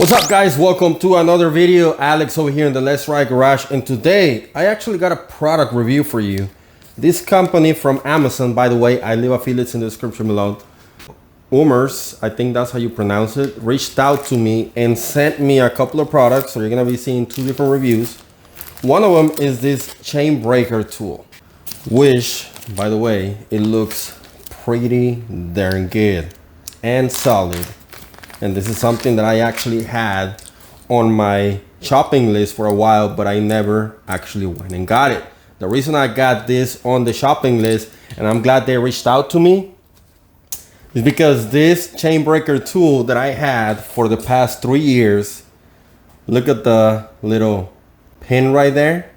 What's up guys, welcome to another video. Alex over here in the Let's Ride Garage, and today I actually got a product review for you. This company from Amazon, by the way, I leave affiliates in the description below. Umers, I think that's how you pronounce it, reached out to me and sent me a couple of products, so you're gonna be seeing two different reviews. One of them is this chain breaker tool, which, by the way, it looks pretty darn good and solid. And this is something that I actually had on my shopping list for a while, but I never actually went and got it. The reason I got this on the shopping list, and I'm glad they reached out to me, is because this chain breaker tool that I had for the past 3 years, look at the little pin right there.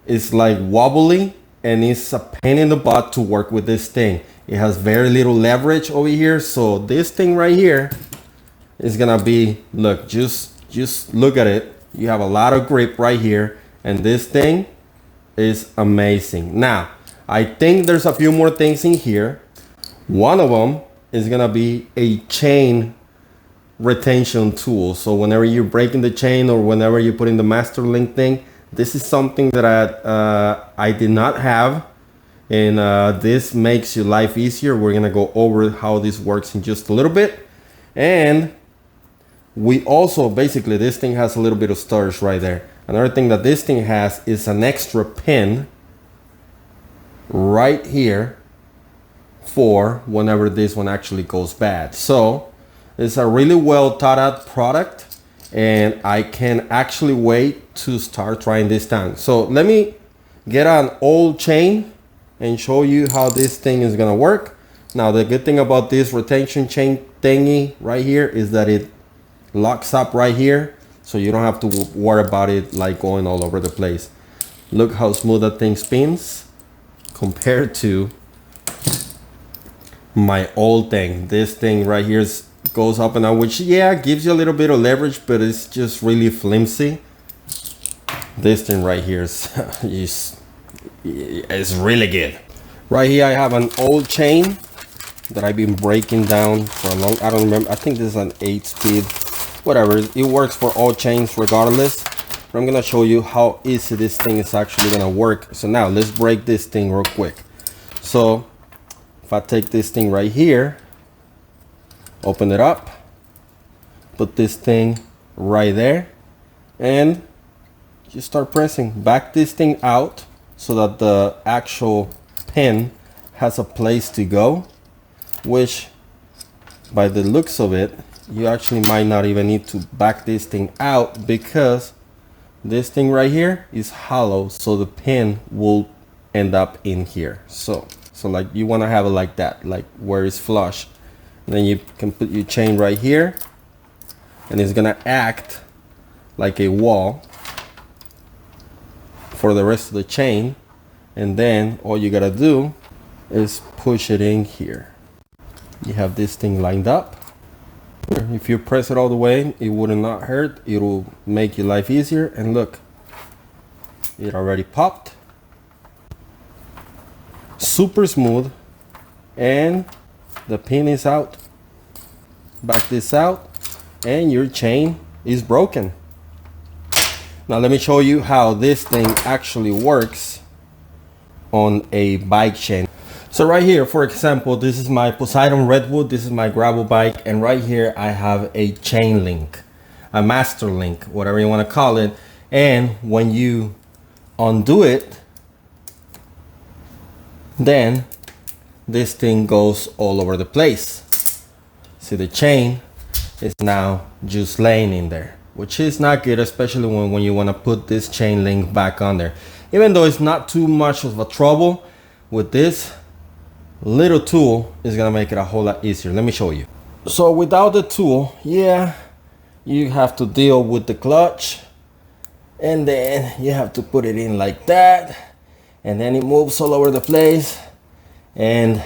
It's like wobbly and it's a pain in the butt to work with this thing. It has very little leverage over here. So this thing right here is gonna be, look, just look at it. You have a lot of grip right here, and this thing is amazing. Now, I think there's a few more things in here. One of them is gonna be a chain retention tool. So whenever you're breaking the chain or whenever you're putting the master link thing, this is something that I did not have, and this makes your life easier. We're gonna go over how this works in just a little bit. And we also, basically, this thing has a little bit of storage right there. Another thing that this thing has is an extra pin right here for whenever this one actually goes bad. So it's a really well thought out product, and I can actually wait to start trying this down. So let me get an old chain and show you how this thing is gonna work. Now, the good thing about this retention chain thingy right here is that it locks up right here, so you don't have to worry about it like going all over the place. Look how smooth that thing spins compared to my old thing. This thing right here goes up and down, which, yeah, gives you a little bit of leverage, but it's just really flimsy. This thing right here is really good. Right here I have an old chain that I've been breaking down for a long, I don't remember, I think this is an 8-speed, whatever. It works for all chains regardless, but I'm gonna show you how easy this thing is actually gonna work. So now let's break this thing real quick. So if I take this thing right here, open it up, put this thing right there, and just start pressing. Back this thing out so that the actual pin has a place to go, which by the looks of it, you actually might not even need to back this thing out, because this thing right here is hollow, so the pin will end up in here. So like you want to have it like that, like where it's flush. And then you can put your chain right here, and it's gonna act like a wall for the rest of the chain. And then all you gotta do is push it in here. You have this thing lined up. If you press it all the way, it would not hurt. It'll make your life easier. And look, it already popped. Super smooth, and the pin is out. Back this out, and your chain is broken. Now let me show you how this thing actually works on a bike chain. So right here, for example, this is my Poseidon Redwood, this is my gravel bike, and right here I have a chain link, a master link, whatever you want to call it. And when you undo it, then this thing goes all over the place. See, the chain is now just laying in there, which is not good, especially when you want to put this chain link back on there. Even though it's not too much of a trouble, with this little tool is gonna make it a whole lot easier. Let me show you. So without the tool, yeah, you have to deal with the clutch, and then you have to put it in like that, and then it moves all over the place, and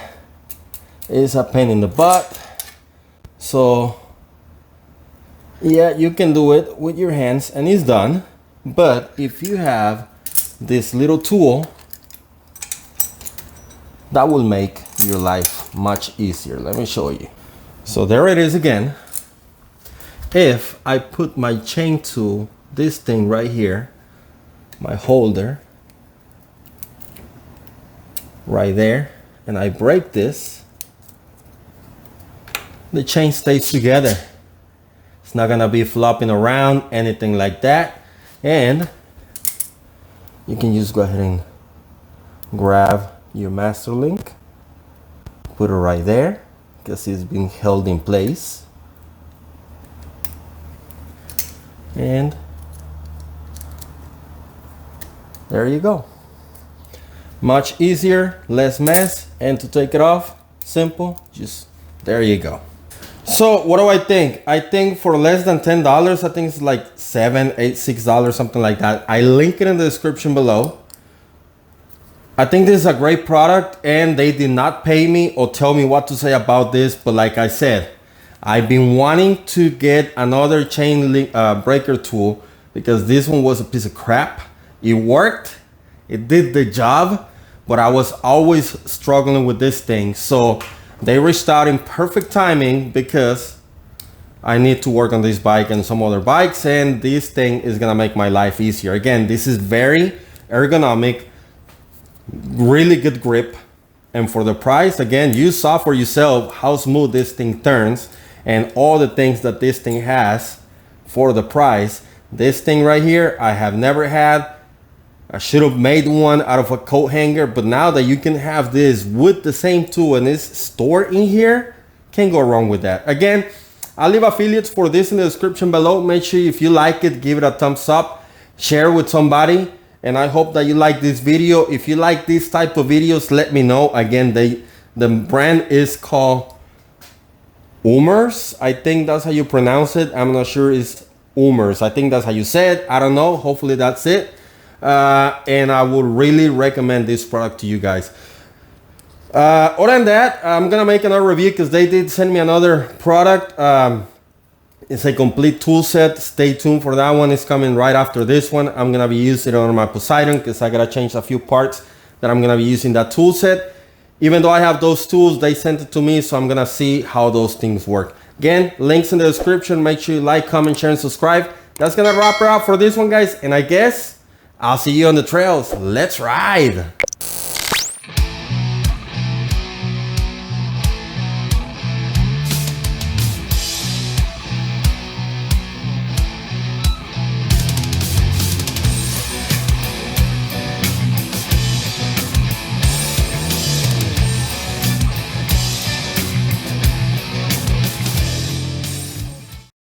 it's a pain in the butt. So yeah, you can do it with your hands and it's done. But if you have this little tool, that will make your life much easier. Let me show you. So there it is again. if I put my chain tool, this thing right here, my holder, right there, and I break this, the chain stays together. It's not gonna be flopping around, anything like that. And you can just go ahead and grab your master link, put it right there, because it's being held in place. And there you go. Much easier, less mess, and to take it off, simple, just there you go. So what do I think? I think for less than $10, I think it's like $7, $8, $6, something like that. I link it in the description below. I think this is a great product, and they did not pay me or tell me what to say about this, but like I said, I've been wanting to get another chain breaker tool because this one was a piece of crap. It worked, it did the job, but I was always struggling with this thing. So they reached out in perfect timing because I need to work on this bike and some other bikes, and this thing is gonna make my life easier. Again, this is very ergonomic, really good grip, and for the price, again, you saw for yourself how smooth this thing turns and all the things that this thing has for the price. This thing right here, I have never had. I should have made one out of a coat hanger, but now that you can have this with the same tool and it's stored in here, can't go wrong with that. Again, I'll leave affiliates for this in the description below. Make sure if you like it, give it a thumbs up, share with somebody, and I hope that you like this video. If you like this type of videos, let me know. Again, the brand is called Umers. I think that's how you pronounce it. I'm not sure it's Umers. I think that's how you say it. I don't know. Hopefully that's it. And I would really recommend this product to you guys. Other than that, I'm gonna make another review because they did send me another product. It's a complete tool set. Stay tuned for that one. It's coming right after this one. I'm gonna be using it on my Poseidon because I gotta change a few parts that I'm gonna be using that tool set. Even though I have those tools, they sent it to me, so I'm gonna see how those things work. Again, links in the description. Make sure you like, comment, share, and subscribe. That's gonna wrap it up for this one, guys, and I guess I'll see you on the trails. Let's ride.